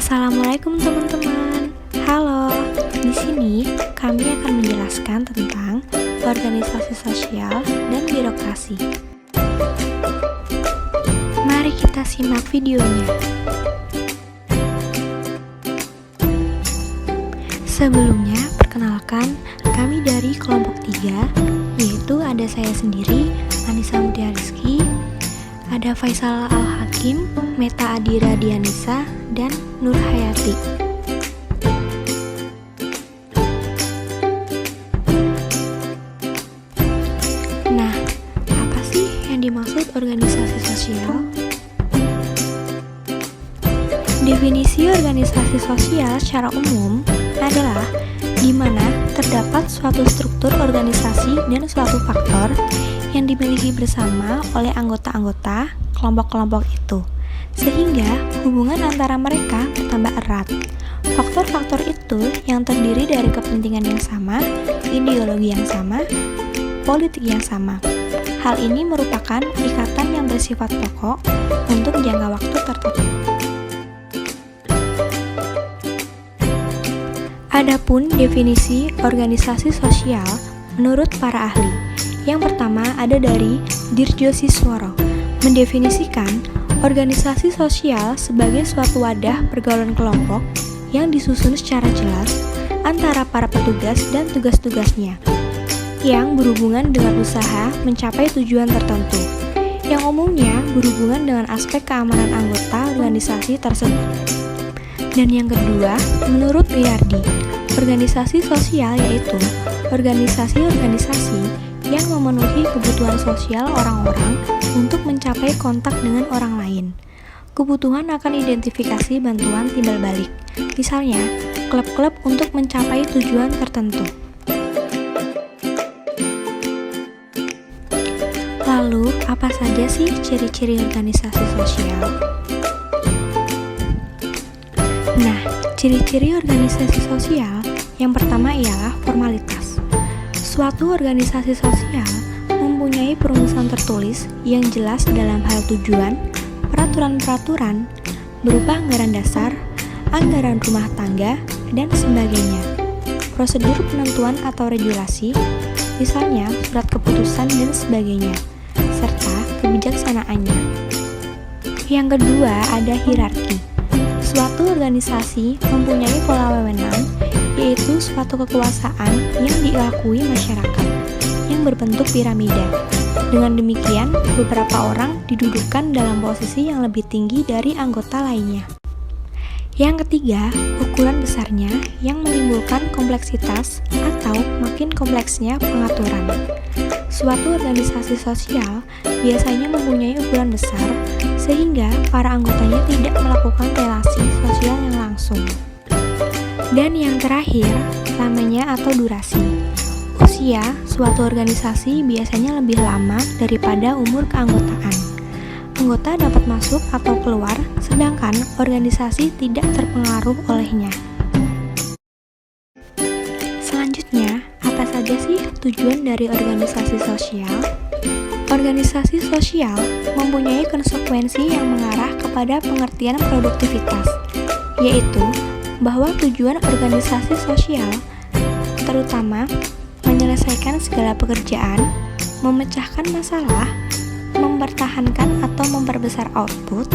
Assalamualaikum teman-teman. Halo. Di sini kami akan menjelaskan tentang organisasi sosial dan birokrasi. Mari kita simak videonya. Sebelumnya, perkenalkan kami dari kelompok 3, yaitu ada saya sendiri, Anissa Mutia Rizky, ada Faisal Al-Hakim, Meta Adira Dianisa, dan Nur Hayati. Nah, apa sih yang dimaksud organisasi sosial? Definisi organisasi sosial secara umum adalah di mana terdapat suatu struktur organisasi dan suatu faktor yang dimiliki bersama oleh anggota-anggota kelompok-kelompok itu, sehingga hubungan antara mereka bertambah erat. Faktor-faktor itu yang terdiri dari kepentingan yang sama, ideologi yang sama, politik yang sama. Hal ini merupakan ikatan yang bersifat pokok untuk jangka waktu tertentu. Adapun definisi organisasi sosial menurut para ahli, yang pertama ada dari Dirjo Sisworo, mendefinisikan organisasi sosial sebagai suatu wadah pergaulan kelompok yang disusun secara jelas antara para petugas dan tugas-tugasnya, yang berhubungan dengan usaha mencapai tujuan tertentu, yang umumnya berhubungan dengan aspek keamanan anggota organisasi tersebut. Dan yang kedua, menurut Wiyardi, organisasi sosial yaitu organisasi-organisasi yang memenuhi kebutuhan sosial orang-orang untuk mencapai kontak dengan orang lain. Kebutuhan akan identifikasi bantuan timbal balik, misalnya klub-klub untuk mencapai tujuan tertentu. Lalu, apa saja sih ciri-ciri organisasi sosial? Nah, ciri-ciri organisasi sosial yang pertama ialah formalitas. Suatu organisasi sosial mempunyai perumusan tertulis yang jelas dalam hal tujuan, peraturan-peraturan, berupa anggaran dasar, anggaran rumah tangga, dan sebagainya. Prosedur penentuan atau regulasi, misalnya surat keputusan dan sebagainya, serta kebijaksanaannya. Yang kedua ada hierarki. Suatu organisasi mempunyai pola wewenang, yaitu suatu kekuasaan yang diakui masyarakat, yang berbentuk piramida. Dengan demikian, beberapa orang didudukkan dalam posisi yang lebih tinggi dari anggota lainnya. Yang ketiga, ukuran besarnya yang menimbulkan kompleksitas atau makin kompleksnya pengaturan. Suatu organisasi sosial biasanya mempunyai ukuran besar sehingga para anggotanya tidak melakukan relasi sosial yang langsung. Dan yang terakhir, lamanya atau durasi. Usia suatu organisasi biasanya lebih lama daripada umur keanggotaan. Anggota dapat masuk atau keluar, sedangkan organisasi tidak terpengaruh olehnya. Selanjutnya, apa saja sih tujuan dari organisasi sosial? Organisasi sosial mempunyai konsekuensi yang mengarah kepada pengertian produktivitas, yaitu bahwa tujuan organisasi sosial terutama menyelesaikan segala pekerjaan, memecahkan masalah, mempertahankan atau memperbesar output,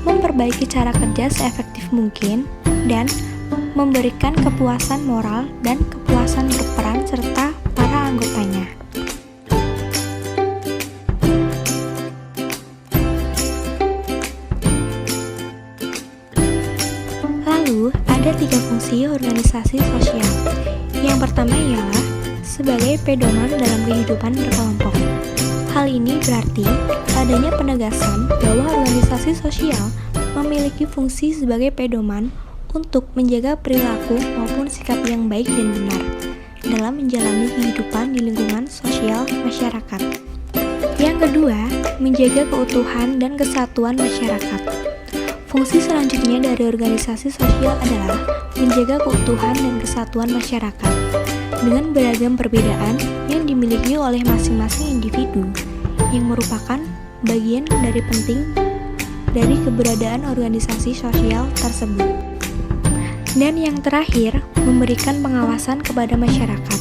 memperbaiki cara kerja seefektif mungkin, dan memberikan kepuasan moral dan kepuasan berperan serta para anggotanya. Lalu, ada 3 fungsi organisasi sosial. Yang pertama ialah sebagai pedoman dalam kehidupan berkelompok. Hal ini berarti adanya penegasan bahwa organisasi sosial memiliki fungsi sebagai pedoman untuk menjaga perilaku maupun sikap yang baik dan benar dalam menjalani kehidupan di lingkungan sosial masyarakat. Yang kedua, menjaga keutuhan dan kesatuan masyarakat. Fungsi selanjutnya dari organisasi sosial adalah menjaga keutuhan dan kesatuan masyarakat dengan beragam perbedaan yang dimiliki oleh masing-masing individu yang merupakan bagian dari penting dari keberadaan organisasi sosial tersebut. Dan yang terakhir, memberikan pengawasan kepada masyarakat.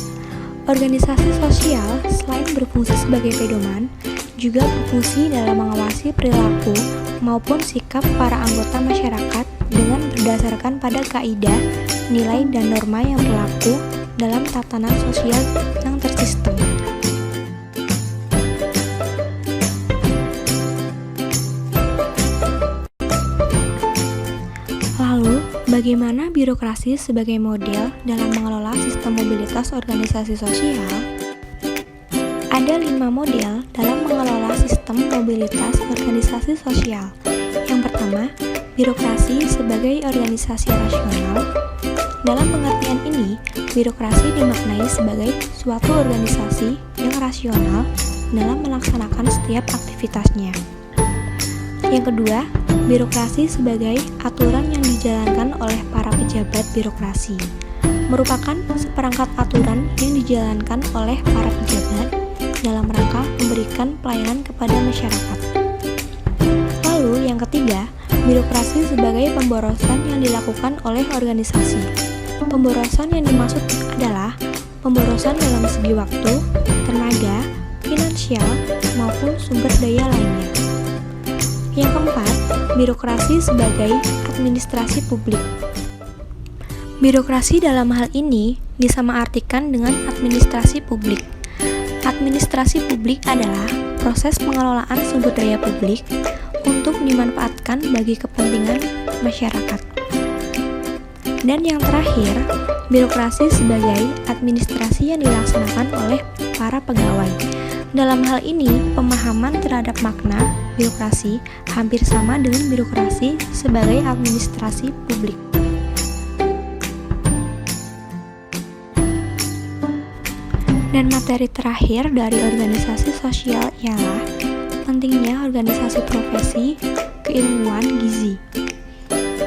Organisasi sosial selain berfungsi sebagai pedoman, juga berfungsi dalam mengawasi perilaku maupun sikap para anggota masyarakat dengan berdasarkan pada kaidah, nilai, dan norma yang berlaku dalam tatanan sosial yang tersistem. Lalu, bagaimana birokrasi sebagai model dalam mengelola sistem mobilitas organisasi sosial? Ada 5 model dalam mengelola sistem mobilitas organisasi sosial. Yang pertama, birokrasi sebagai organisasi rasional. Dalam pengertian ini, birokrasi dimaknai sebagai suatu organisasi yang rasional dalam melaksanakan setiap aktivitasnya. Yang kedua, birokrasi sebagai aturan yang dijalankan oleh para pejabat birokrasi, merupakan seperangkat aturan yang dijalankan oleh para pejabat dalam rangka memberikan pelayanan kepada masyarakat. Lalu yang ketiga, birokrasi sebagai pemborosan yang dilakukan oleh organisasi. Pemborosan yang dimaksud adalah pemborosan dalam segi waktu, tenaga, finansial, maupun sumber daya lainnya. Yang keempat, birokrasi sebagai administrasi publik. Birokrasi dalam hal ini disamaartikan dengan administrasi publik. Administrasi publik adalah proses pengelolaan sumber daya publik untuk dimanfaatkan bagi kepentingan masyarakat. Dan yang terakhir, birokrasi sebagai administrasi yang dilaksanakan oleh para pegawai. Dalam hal ini, pemahaman terhadap makna birokrasi hampir sama dengan birokrasi sebagai administrasi publik. Dan materi terakhir dari organisasi sosial ialah pentingnya organisasi profesi keilmuan gizi.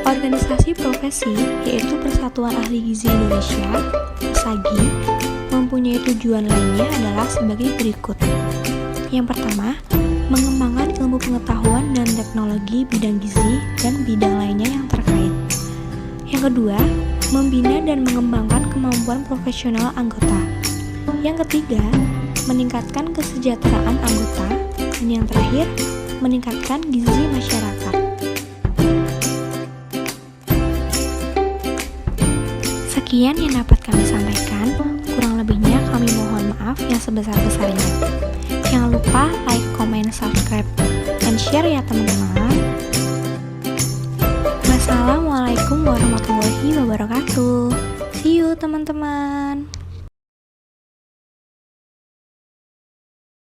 Organisasi profesi, yaitu Persatuan Ahli Gizi Indonesia, PASAGI, mempunyai tujuan lainnya adalah sebagai berikut. Yang pertama, mengembangkan ilmu pengetahuan dan teknologi bidang gizi dan bidang lainnya yang terkait. Yang kedua, membina dan mengembangkan kemampuan profesional anggota. Yang ketiga, meningkatkan kesejahteraan anggota. Dan yang terakhir, meningkatkan gizi masyarakat. Sekian yang dapat kami sampaikan, kurang lebihnya kami mohon maaf yang sebesar-besarnya. Jangan lupa like, comment, subscribe, dan share ya teman-teman. Wassalamualaikum warahmatullahi wabarakatuh. See you teman-teman.